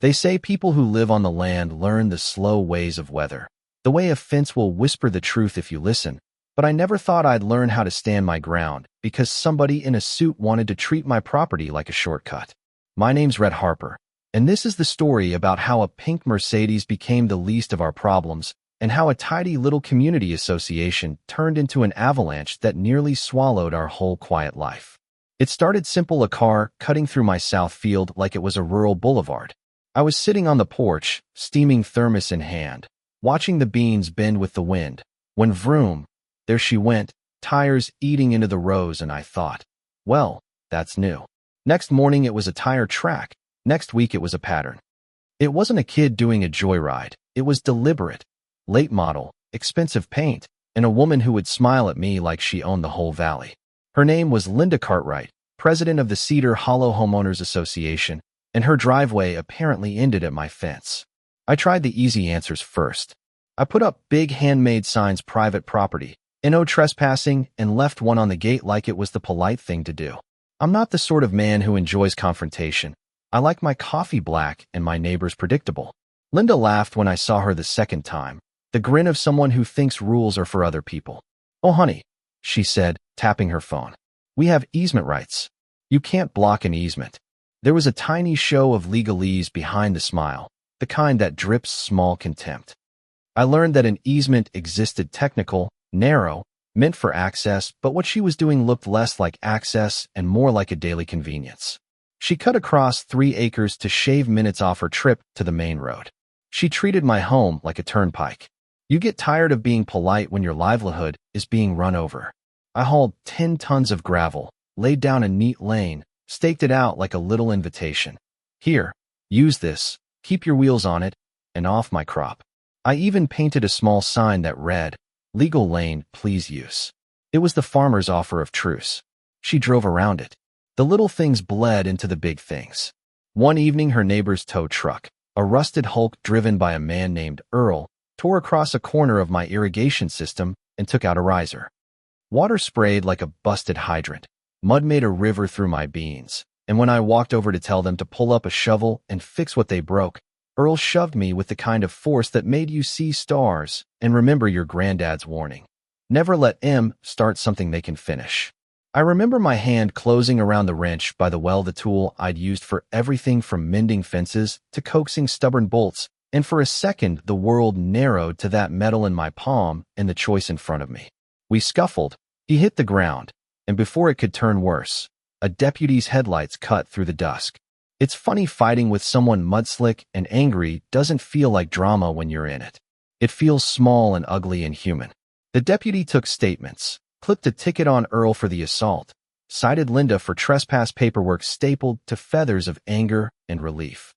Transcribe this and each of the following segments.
They say people who live on the land learn the slow ways of weather, the way a fence will whisper the truth if you listen. But I never thought I'd learn how to stand my ground because somebody in a suit wanted to treat my property like a shortcut. My name's Red Harper, and this is the story about how a pink Mercedes became the least of our problems and how a tidy little community association turned into an avalanche that nearly swallowed our whole quiet life. It started simple, a car cutting through my south field like it was a rural boulevard. I was sitting on the porch, steaming thermos in hand, watching the beans bend with the wind, when vroom, there she went, tires eating into the rows, and I thought, well, that's new. Next morning it was a tire track, next week it was a pattern. It wasn't a kid doing a joyride, it was deliberate. Late model, expensive paint, and a woman who would smile at me like she owned the whole valley. Her name was Linda Cartwright, president of the Cedar Hollow Homeowners Association, and her driveway apparently ended at my fence. I tried the easy answers first. I put up big handmade signs, private property, no trespassing, and left one on the gate like it was the polite thing to do. I'm not the sort of man who enjoys confrontation. I like my coffee black and my neighbors predictable. Linda laughed when I saw her the second time, the grin of someone who thinks rules are for other people. Oh, honey, she said, tapping her phone. We have easement rights. You can't block an easement. There was a tiny show of legalese behind the smile, the kind that drips small contempt. I learned that an easement existed, technical, narrow, meant for access, but what she was doing looked less like access and more like a daily convenience. She cut across 3 acres to shave minutes off her trip to the main road. She treated my home like a turnpike. You get tired of being polite when your livelihood is being run over. I hauled 10 tons of gravel, laid down a neat lane, staked it out like a little invitation. Here, use this, keep your wheels on it, and off my crop. I even painted a small sign that read, "Legal lane, please use." It was the farmer's offer of truce. She drove around it. The little things bled into the big things. One evening, her neighbor's tow truck, a rusted hulk driven by a man named Earl, tore across a corner of my irrigation system and took out a riser. Water sprayed like a busted hydrant. Mud made a river through my beans, and when I walked over to tell them to pull up a shovel and fix what they broke, Earl shoved me with the kind of force that made you see stars and remember your granddad's warning. Never let M start something they can finish. I remember my hand closing around the wrench by the well, the tool I'd used for everything from mending fences to coaxing stubborn bolts, and for a second the world narrowed to that metal in my palm and the choice in front of me. We scuffled. He hit the ground, and before it could turn worse, a deputy's headlights cut through the dusk. It's funny, fighting with someone mudslick and angry doesn't feel like drama when you're in it. It feels small and ugly and human. The deputy took statements, clipped a ticket on Earl for the assault, cited Linda for trespass, paperwork stapled to feathers of anger and relief.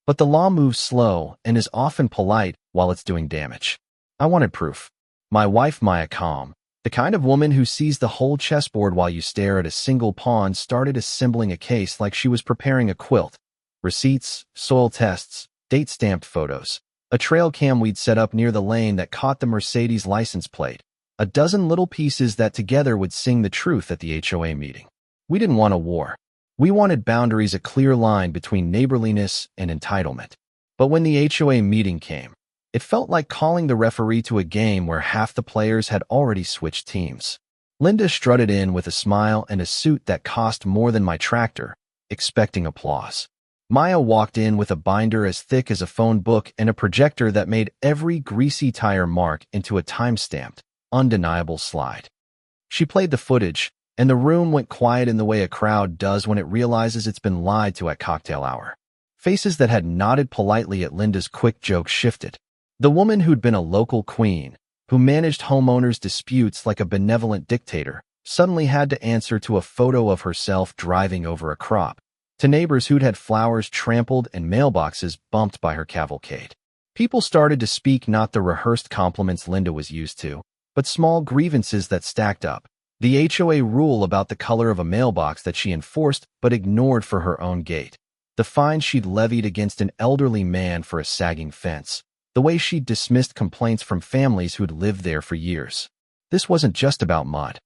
But the law moves slow and is often polite while it's doing damage. I wanted proof. My wife, Maya, calm, the kind of woman who sees the whole chessboard while you stare at a single pawn, started assembling a case like she was preparing a quilt. Receipts, soil tests, date-stamped photos, a trail cam we'd set up near the lane that caught the Mercedes license plate, a dozen little pieces that together would sing the truth at the HOA meeting. We didn't want a war. We wanted boundaries, a clear line between neighborliness and entitlement. But when the HOA meeting came, it felt like calling the referee to a game where half the players had already switched teams. Linda strutted in with a smile and a suit that cost more than my tractor, expecting applause. Maya walked in with a binder as thick as a phone book and a projector that made every greasy tire mark into a time-stamped, undeniable slide. She played the footage, and the room went quiet in the way a crowd does when it realizes it's been lied to at cocktail hour. Faces that had nodded politely at Linda's quick joke shifted. The woman who'd been a local queen, who managed homeowners' disputes like a benevolent dictator, suddenly had to answer to a photo of herself driving over a crop, to neighbors who'd had flowers trampled and mailboxes bumped by her cavalcade. People started to speak, not the rehearsed compliments Linda was used to, but small grievances that stacked up. The HOA rule about the color of a mailbox that she enforced but ignored for her own gate. The fine she'd levied against an elderly man for a sagging fence. The way she'd dismissed complaints from families who'd lived there for years. This wasn't just about mud.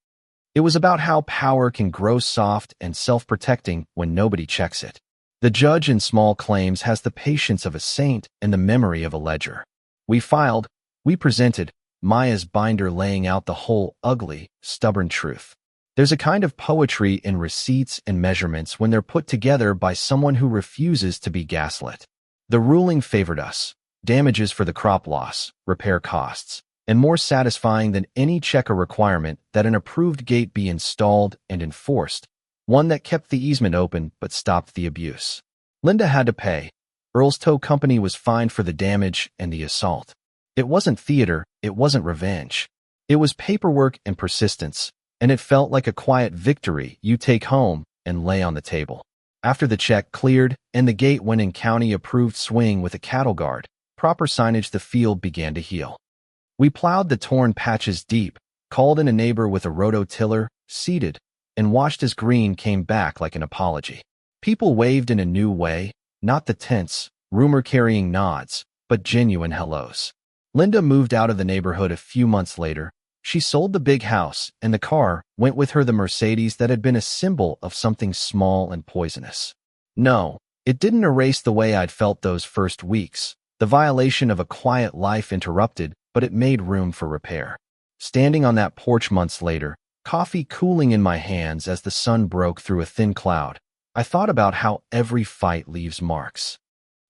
It was about how power can grow soft and self-protecting when nobody checks it. The judge in small claims has the patience of a saint and the memory of a ledger. We filed, we presented, Maya's binder laying out the whole ugly, stubborn truth. There's a kind of poetry in receipts and measurements when they're put together by someone who refuses to be gaslit. The ruling favored us. Damages for the crop loss, repair costs, and more satisfying than any check or requirement that an approved gate be installed and enforced, one that kept the easement open but stopped the abuse. Linda had to pay. Earl's Tow Company was fined for the damage and the assault. It wasn't theater, it wasn't revenge. It was paperwork and persistence, and it felt like a quiet victory you take home and lay on the table. After the check cleared and the gate went in county-approved swing with a cattle guard, proper signage, the field began to heal. We plowed the torn patches deep, called in a neighbor with a rototiller, seeded, and watched as green came back like an apology. People waved in a new way, not the tense, rumor-carrying nods, but genuine hellos. Linda moved out of the neighborhood a few months later. She sold the big house, and the car went with her, the Mercedes that had been a symbol of something small and poisonous. No, it didn't erase the way I'd felt those first weeks. The violation of a quiet life interrupted, but it made room for repair. Standing on that porch months later, coffee cooling in my hands as the sun broke through a thin cloud, I thought about how every fight leaves marks.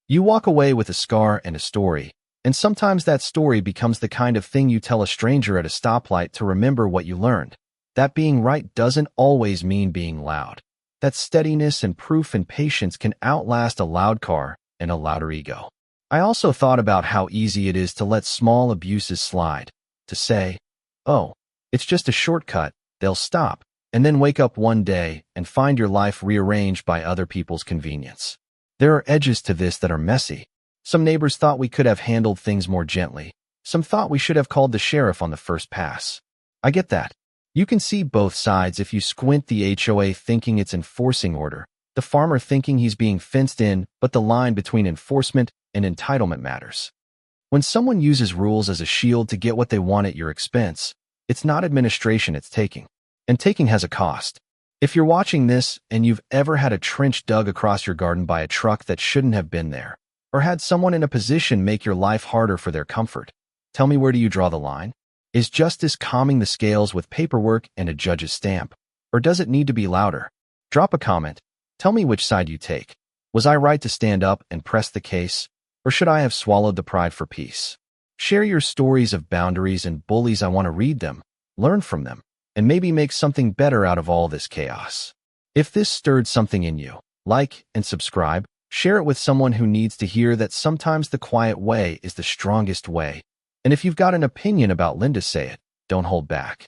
You walk away with a scar and a story, and sometimes that story becomes the kind of thing you tell a stranger at a stoplight to remember what you learned. That being right doesn't always mean being loud. That steadiness and proof and patience can outlast a loud car and a louder ego. I also thought about how easy it is to let small abuses slide, to say, oh, it's just a shortcut, they'll stop, and then wake up one day and find your life rearranged by other people's convenience. There are edges to this that are messy. Some neighbors thought we could have handled things more gently. Some thought we should have called the sheriff on the first pass. I get that. You can see both sides if you squint, the HOA thinking it's enforcing order, the farmer thinking he's being fenced in, but the line between enforcement and entitlement matters. When someone uses rules as a shield to get what they want at your expense, it's not administration, it's taking. And taking has a cost. If you're watching this and you've ever had a trench dug across your garden by a truck that shouldn't have been there, or had someone in a position make your life harder for their comfort, tell me, where do you draw the line? Is justice calming the scales with paperwork and a judge's stamp? Or does it need to be louder? Drop a comment. Tell me which side you take. Was I right to stand up and press the case? Or should I have swallowed the pride for peace? Share your stories of boundaries and bullies. I want to read them, learn from them, and maybe make something better out of all this chaos. If this stirred something in you, like and subscribe. Share it with someone who needs to hear that sometimes the quiet way is the strongest way. And if you've got an opinion about Linda, say it. Don't hold back.